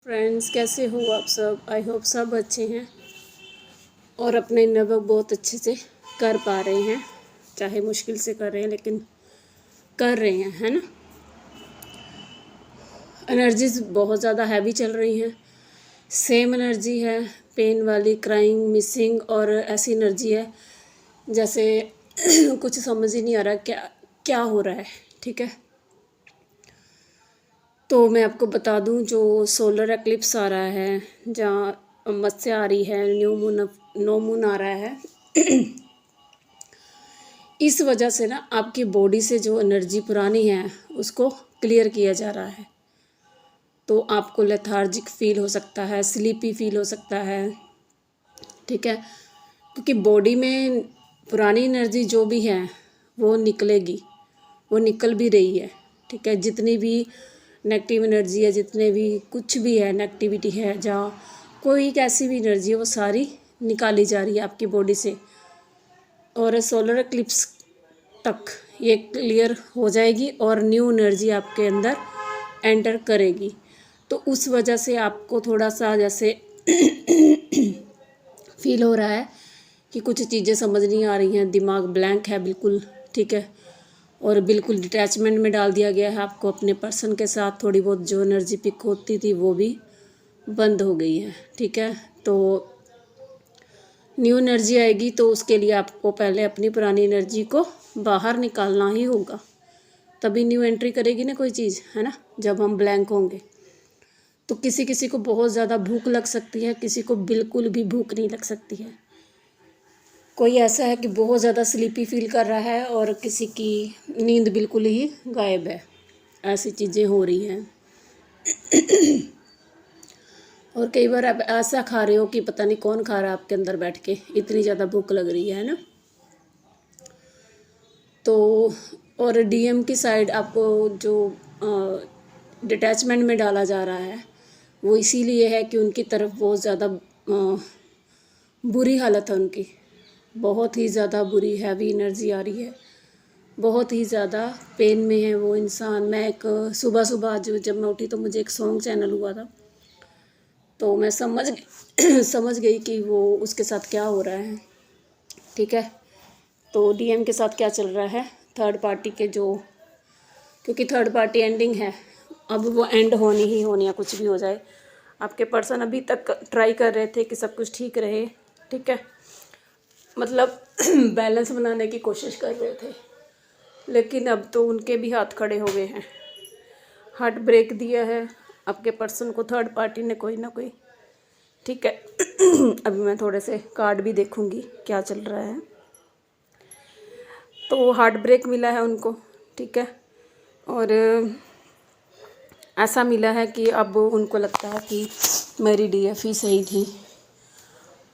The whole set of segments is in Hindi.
फ्रेंड्स, कैसे हो आप सब? आई होप सब अच्छे हैं और अपने इनर वर्क बहुत अच्छे से कर पा रहे हैं। चाहे मुश्किल से कर रहे हैं लेकिन कर रहे हैं, है ना। एनर्जीज बहुत ज़्यादा हैवी चल रही हैं। सेम एनर्जी है, पेन वाली, क्राइंग, मिसिंग, और ऐसी एनर्जी है जैसे कुछ समझ ही नहीं आ रहा क्या क्या हो रहा है। ठीक है, तो मैं आपको बता दूं, जो सोलर एक्लिप्स आ रहा है, जहाँ मत्स्य आ रही है, नो मून आ रहा है, इस वजह से ना आपकी बॉडी से जो एनर्जी पुरानी है उसको क्लियर किया जा रहा है। तो आपको लेथार्जिक फील हो सकता है, स्लीपी फील हो सकता है। ठीक है, क्योंकि बॉडी में पुरानी एनर्जी जो भी है वो निकलेगी, वो निकल भी रही है। ठीक है, जितनी भी नेगेटिव एनर्जी है, जितने भी कुछ भी है, नेगेटिविटी है, जहाँ कोई एक ऐसी भी एनर्जी है, वो सारी निकाली जा रही है आपकी बॉडी से। और सोलर एक्लिप्स तक ये क्लियर हो जाएगी और न्यू एनर्जी आपके अंदर एंटर करेगी। तो उस वजह से आपको थोड़ा सा जैसे फील हो रहा है कि कुछ चीज़ें समझ नहीं आ रही हैं, दिमाग ब्लैंक है बिल्कुल। ठीक है, और बिल्कुल डिटैचमेंट में डाल दिया गया है आपको। अपने पर्सन के साथ थोड़ी बहुत जो एनर्जी पिक होती थी वो भी बंद हो गई है। ठीक है, तो न्यू एनर्जी आएगी तो उसके लिए आपको पहले अपनी पुरानी एनर्जी को बाहर निकालना ही होगा, तभी न्यू एंट्री करेगी ना कोई चीज़, है ना। जब हम ब्लैंक होंगे तो किसी किसी को बहुत ज़्यादा भूख लग सकती है, किसी को बिल्कुल भी भूख नहीं लग सकती है। कोई ऐसा है कि बहुत ज़्यादा स्लीपी फील कर रहा है और किसी की नींद बिल्कुल ही गायब है। ऐसी चीज़ें हो रही हैं। और कई बार आप ऐसा खा रहे हो कि पता नहीं कौन खा रहा है आपके अंदर बैठ के, इतनी ज़्यादा भूख लग रही है ना। तो और डीएम की साइड आपको जो डिटैचमेंट में डाला जा रहा है वो इसीलिए है कि उनकी तरफ बहुत ज़्यादा बुरी हालत है उनकी, बहुत ही ज़्यादा बुरी हैवी एनर्जी आ रही है, बहुत ही ज़्यादा पेन में है वो इंसान। मैं एक सुबह सुबह आज जब मैं उठी तो मुझे एक सॉन्ग चैनल हुआ था, तो मैं समझ गई कि वो उसके साथ क्या हो रहा है। ठीक है, तो डीएम के साथ क्या चल रहा है, थर्ड पार्टी के जो, क्योंकि थर्ड पार्टी एंडिंग है, अब वो एंड होनी ही होनी है, कुछ भी हो जाए। आपके पर्सन अभी तक ट्राई कर रहे थे कि सब कुछ ठीक रहे। ठीक है, मतलब बैलेंस बनाने की कोशिश कर रहे थे, लेकिन अब तो उनके भी हाथ खड़े हो गए हैं। हार्ट ब्रेक दिया है आपके पर्सन को थर्ड पार्टी ने कोई ना कोई। ठीक है, अभी मैं थोड़े से कार्ड भी देखूंगी क्या चल रहा है। तो हार्ट ब्रेक मिला है उनको। ठीक है, और ऐसा मिला है कि अब उनको लगता है कि मेरी डीएफई सही थी,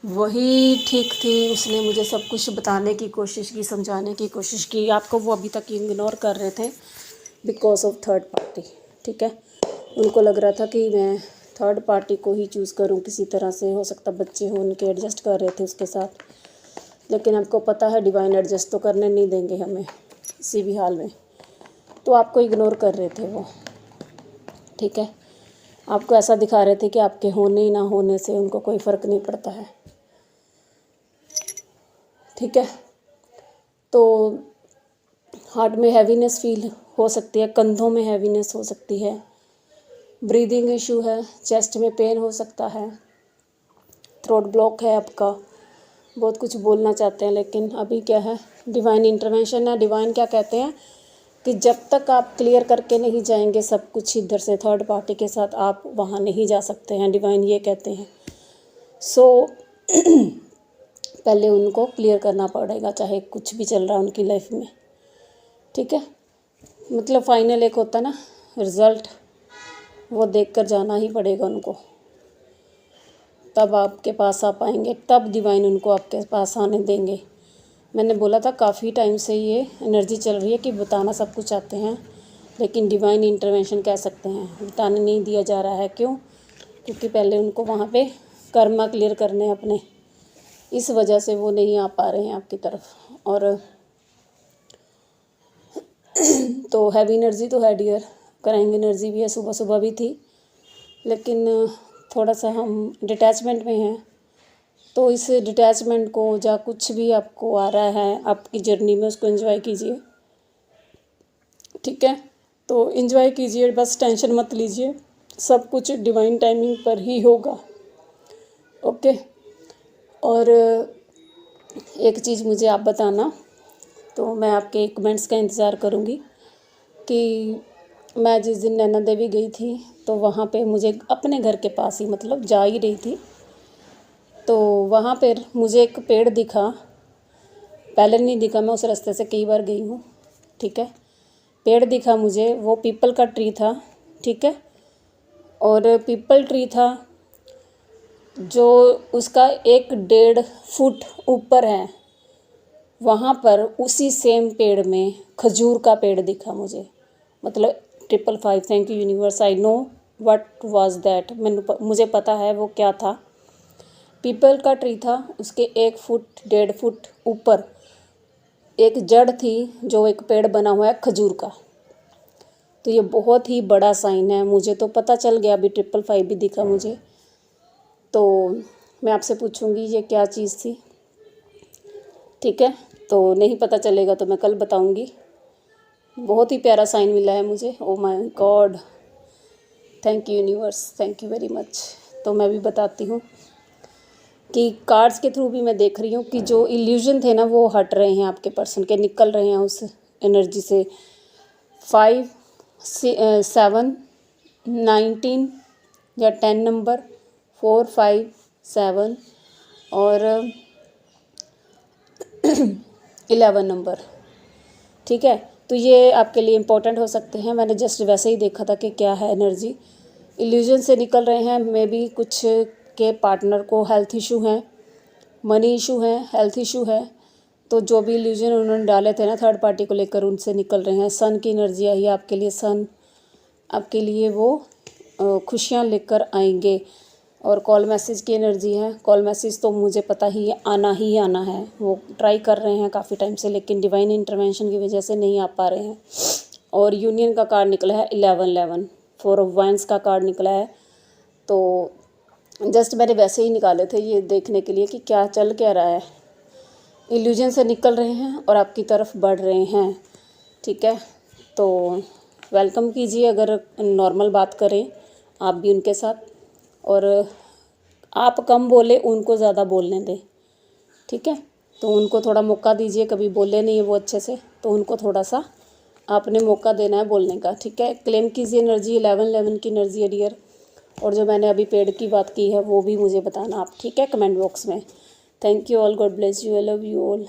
वही ठीक थी, उसने मुझे सब कुछ बताने की कोशिश की, समझाने की कोशिश की। आपको वो अभी तक इग्नोर कर रहे थे बिकॉज ऑफ थर्ड पार्टी। ठीक है, उनको लग रहा था कि मैं थर्ड पार्टी को ही चूज़ करूं किसी तरह से, हो सकता बच्चे हो उनके, एडजस्ट कर रहे थे उसके साथ। लेकिन आपको पता है डिवाइन एडजस्ट तो करने नहीं देंगे हमें किसी भी हाल में, तो आपको इग्नोर कर रहे थे वो। ठीक है, आपको ऐसा दिखा रहे थे कि आपके होने ना होने से उनको कोई फ़र्क नहीं पड़ता है। ठीक है, तो हार्ट में हैवीनेस फील हो सकती है, कंधों में हैवीनेस हो सकती है, ब्रीदिंग इशू है, चेस्ट में पेन हो सकता है, थ्रोट ब्लॉक है आपका, बहुत कुछ बोलना चाहते हैं लेकिन अभी क्या है, डिवाइन इंटरवेंशन है। डिवाइन क्या कहते हैं कि जब तक आप क्लियर करके नहीं जाएंगे सब कुछ इधर से थर्ड पार्टी के साथ, आप वहाँ नहीं जा सकते हैं, डिवाइन ये कहते हैं। सो पहले उनको क्लियर करना पड़ेगा, चाहे कुछ भी चल रहा है उनकी लाइफ में। ठीक है, मतलब फाइनल एक होता ना रिज़ल्ट, वो देखकर जाना ही पड़ेगा उनको, तब आपके पास आ पाएंगे, तब डिवाइन उनको आपके पास आने देंगे। मैंने बोला था काफ़ी टाइम से ये एनर्जी चल रही है कि बताना सब कुछ चाहते हैं, लेकिन डिवाइन इंटरवेंशन कह सकते हैं, बताने नहीं दिया जा रहा है। क्यों? क्योंकि पहले उनको वहाँ पे कर्मा क्लियर करने अपने, इस वजह से वो नहीं आ पा रहे हैं आपकी तरफ। और तो हैवी एनर्जी तो है डियर, क्राइंग एनर्जी भी है, सुबह सुबह भी थी, लेकिन थोड़ा सा हम डिटैचमेंट में हैं। तो इस डिटैचमेंट को या कुछ भी आपको आ रहा है आपकी जर्नी में, उसको एंजॉय कीजिए, ठीक है। तो एंजॉय कीजिए, बस टेंशन मत लीजिए, सब कुछ डिवाइन टाइमिंग पर ही होगा, ओके। और एक चीज़ मुझे आप बताना, तो मैं आपके कमेंट्स का इंतज़ार करूँगी कि मैं जिस दिन नैना देवी गई थी तो वहाँ पे मुझे अपने घर के पास ही, मतलब जा ही रही थी, तो वहाँ पर मुझे एक पेड़ दिखा। पहले नहीं दिखा, मैं उस रास्ते से कई बार गई हूँ, ठीक है। पेड़ दिखा मुझे, वो पीपल का ट्री था, ठीक है। और पीपल ट्री था जो उसका 1-1.5 फुट ऊपर है। वहाँ पर उसी सेम पेड़ में खजूर का पेड़ दिखा मुझे, मतलब 555, thank you universe, I know what was that, मुझे पता है वो क्या था। पीपल का ट्री था, उसके 1-1.5 फुट ऊपर एक जड़ थी जो एक पेड़ बना हुआ है खजूर का। तो ये बहुत ही बड़ा साइन है, मुझे तो पता चल गया, अभी 555 भी दिखा मुझे। तो मैं आपसे पूछूंगी ये क्या चीज़ थी, ठीक है। तो नहीं पता चलेगा तो मैं कल बताऊंगी। बहुत ही प्यारा साइन मिला है मुझे, oh my God, thank you universe, thank you very much. तो मैं भी बताती हूँ कि कार्ड्स के थ्रू भी मैं देख रही हूँ कि जो इल्यूजन थे ना वो हट रहे हैं आपके पर्सन के, निकल रहे हैं उस एनर्जी से। 5, 7, 19 या 10 नंबर, 4, 5, 7 और 11 नंबर, ठीक है। तो ये आपके लिए इम्पोर्टेंट हो सकते हैं। मैंने जस्ट वैसे ही देखा था कि क्या है एनर्जी, इल्यूजन से निकल रहे हैं। मे बी कुछ के पार्टनर को हेल्थ इशू हैं, मनी इशू है, हेल्थ इशू है, तो जो भी इल्यूजन उन्होंने डाले थे ना थर्ड पार्टी को लेकर, उनसे निकल रहे हैं। सन की एनर्जी आई है आपके लिए, सन आपके लिए वो खुशियाँ लेकर आएंगे। और कॉल मैसेज की एनर्जी है, कॉल मैसेज तो मुझे पता ही आना है, वो ट्राई कर रहे हैं काफ़ी टाइम से, लेकिन डिवाइन इंटरवेंशन की वजह से नहीं आ पा रहे हैं। और यूनियन का कार्ड निकला है 11, 4 ऑफ वाइंस का कार्ड निकला है। तो जस्ट मैंने वैसे ही निकाले थे ये देखने के लिए कि क्या चल क्या रहा है। इल्यूजन से निकल रहे हैं और आपकी तरफ बढ़ रहे हैं, ठीक है। तो वेलकम कीजिए, अगर नॉर्मल बात करें आप भी उनके साथ, और आप कम बोले, उनको ज़्यादा बोलने दें, ठीक है। तो उनको थोड़ा मौका दीजिए, कभी बोले नहीं है वो अच्छे से, तो उनको थोड़ा सा आपने मौका देना है बोलने का, ठीक है। क्लेम कीजिए एनर्जी, 11 की एनर्जी है डियर। और जो मैंने अभी पेड़ की बात की है वो भी मुझे बताना आप, ठीक है, कमेंट बॉक्स में। Thank you all, God bless you, I love you all.